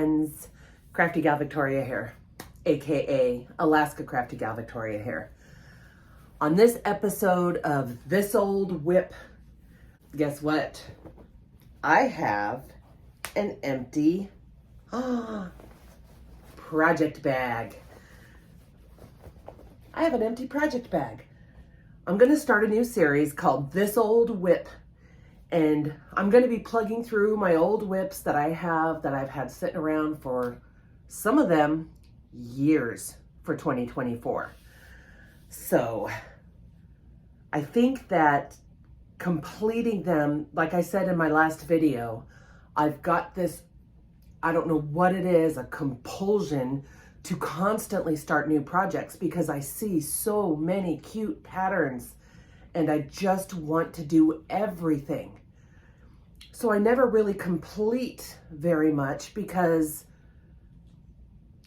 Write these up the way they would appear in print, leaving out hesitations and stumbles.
friends, Crafty Gal Victoria here, aka AlaskaCraftyGalVictoria here. On this episode of This Old Whip, guess what? I have an empty project bag. I have an empty project bag. I'm going to start a new series called This Old Whip. And I'm going to be plugging through my old whips that I've had sitting around for, some of them, years for 2024. So I think that completing them, like I said in my last video, I've got this, I don't know what it is, a compulsion to constantly start new projects because I see so many cute patterns and I just want to do everything. So I never really complete very much because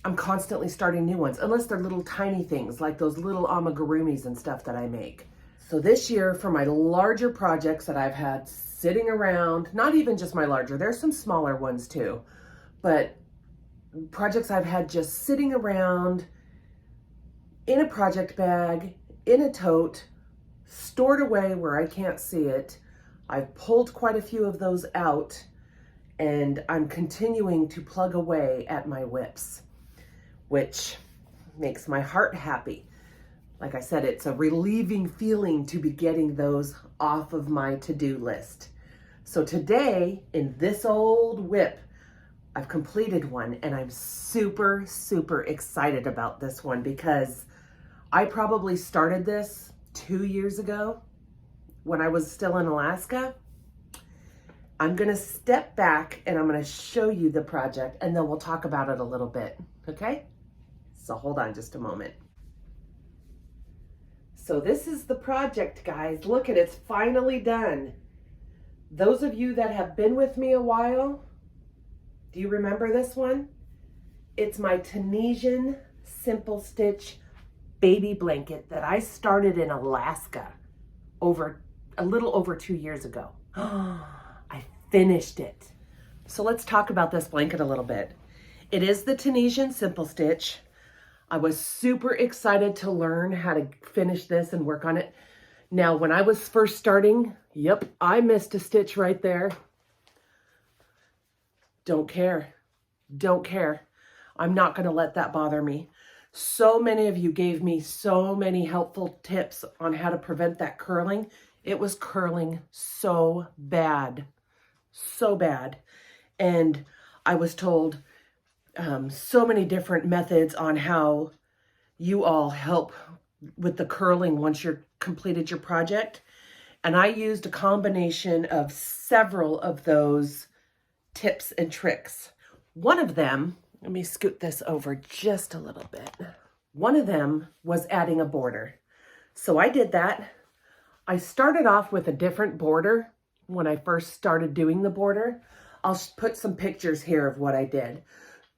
I'm constantly starting new ones, unless they're little tiny things like those little amigurumis and stuff that I make. So this year for my larger projects that I've had sitting around, not even just my larger, there's some smaller ones too, but projects I've had just sitting around in a project bag, in a tote, stored away where I can't see it. I've pulled quite a few of those out and I'm continuing to plug away at my whips, which makes my heart happy. Like I said, it's a relieving feeling to be getting those off of my to-do list. So today, in This Old Whip, I've completed one and I'm super, super excited about this one because I probably started this 2 years ago when I was still in Alaska. I'm gonna step back and I'm gonna show you the project and then we'll talk about it a little bit, okay? So hold on just a moment. So this is the project, guys. Look at it, it's finally done. Those of you that have been with me a while, do you remember this one? It's my tunisiansimplestitch baby blanket that I started in Alaska a little over 2 years ago. I finished it. So let's talk about this blanket a little bit. It is the tunisiansimplestitch. I was super excited to learn how to finish this and work on it. Now, when I was first starting, yep, I missed a stitch right there. Don't care. Don't care. I'm not going to let that bother me. So many of you gave me so many helpful tips on how to prevent that curling. It was curling so bad, so bad. And I was told so many different methods on how you all help with the curling once you're completed your project. And I used a combination of several of those tips and tricks. One of them, let me scoot this over just a little bit. One of them was adding a border. So I did that. I started off with a different border when I first started doing the border. I'll put some pictures here of what I did.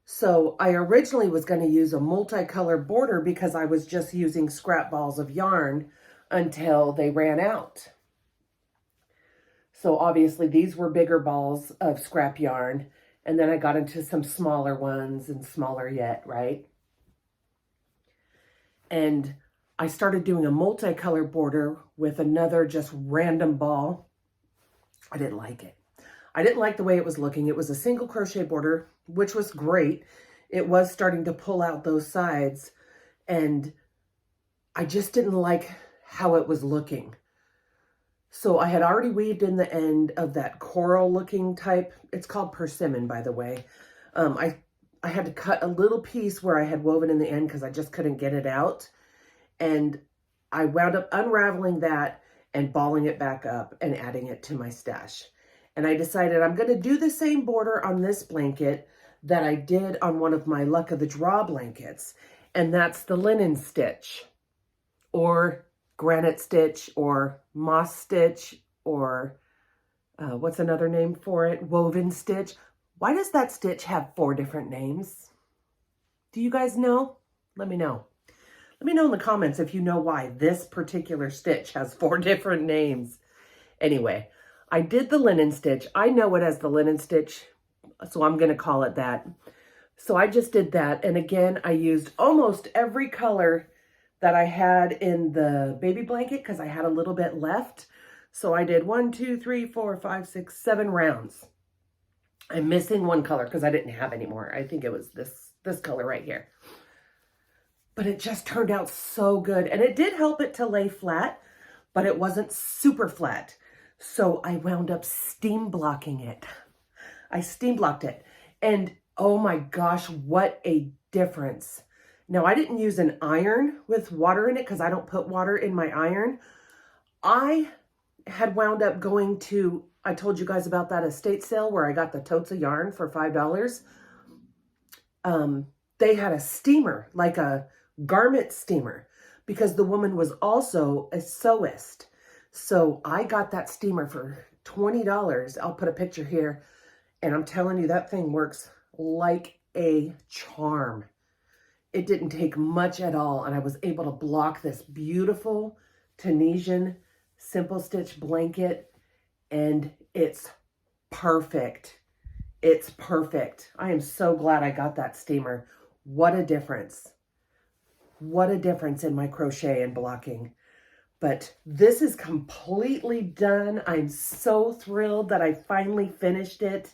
So I originally was going to use a multicolored border because I was just using scrap balls of yarn until they ran out. So obviously these were bigger balls of scrap yarn. And then I got into some smaller ones and smaller yet, right? And I started doing a multicolored border with another just random ball. I didn't like it. I didn't like the way it was looking. It was a single crochet border, which was great. It was starting to pull out those sides and I just didn't like how it was looking. So I had already weaved in the end of that coral looking type. It's called persimmon, by the way. I had to cut a little piece where I had woven in the end because I just couldn't get it out. And I wound up unraveling that and balling it back up and adding it to my stash. And I decided I'm going to do the same border on this blanket that I did on one of my Luck of the Draw blankets. And that's the linen stitch or granite stitch or moss stitch or what's another name for it? Woven stitch. Why does that stitch have 4 different names? Do you guys know? Let me know. Let me know in the comments if you know why this particular stitch has 4 different names. Anyway, I did the linen stitch. I know it as the linen stitch, so I'm going to call it that. So I just did that. And again, I used almost every color that I had in the baby blanket because I had a little bit left. So I did 1, 2, 3, 4, 5, 6, 7 rounds. I'm missing one color because I didn't have any more. I think it was this color right here. But it just turned out so good. And it did help it to lay flat, but it wasn't super flat. So I wound up steam blocking it. I steam blocked it. And oh my gosh, what a difference. Now, I didn't use an iron with water in it because I don't put water in my iron. I had wound up going to, I told you guys about that estate sale where I got the totes of yarn for $5. They had a steamer, like a garment steamer, because the woman was also a sewist. So I got that steamer for $20. I'll put a picture here. And I'm telling you, that thing works like a charm. It didn't take much at all. And I was able to block this beautiful Tunisian simple stitch blanket. And it's perfect. It's perfect. I am so glad I got that steamer. What a difference. What a difference in my crochet and blocking. But this is completely done. I'm so thrilled that I finally finished it.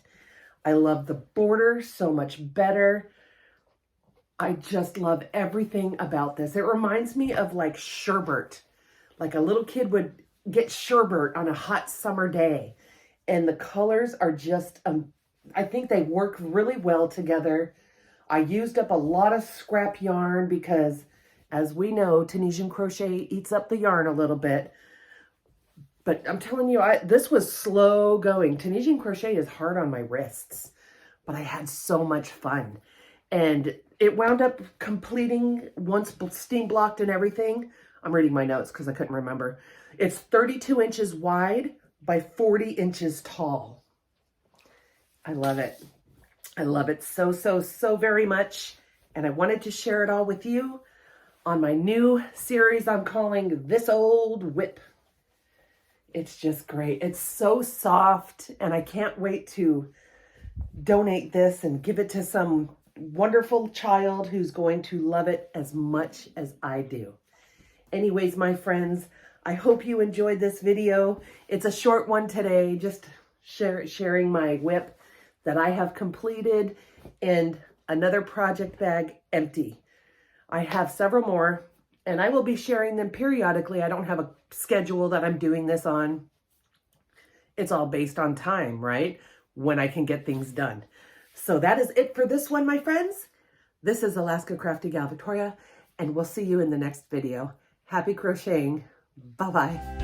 I love the border so much better. I just love everything about this. It reminds me of like sherbet. Like a little kid would get sherbet on a hot summer day. And the colors are just, I think they work really well together. I used up a lot of scrap yarn because, as we know, Tunisian crochet eats up the yarn a little bit. But I'm telling you, this was slow going. Tunisian crochet is hard on my wrists, but I had so much fun. And it wound up completing, once steam blocked and everything. I'm reading my notes because I couldn't remember. It's 32 inches wide by 40 inches tall. I love it. I love it so, so, so very much. And I wanted to share it all with you on my new series I'm calling This Old Wip. It's just great. It's so soft, and I can't wait to donate this and give it to some wonderful child who's going to love it as much as I do. Anyways, my friends, I hope you enjoyed this video. It's a short one today, just sharing my whip that I have completed and another project bag empty. I have several more, and I will be sharing them periodically. I don't have a schedule that I'm doing this on. It's all based on time, right? When I can get things done. So that is it for this one, my friends. This is AlaskaCraftyGalVictoria, and we'll see you in the next video. Happy crocheting. Bye-bye.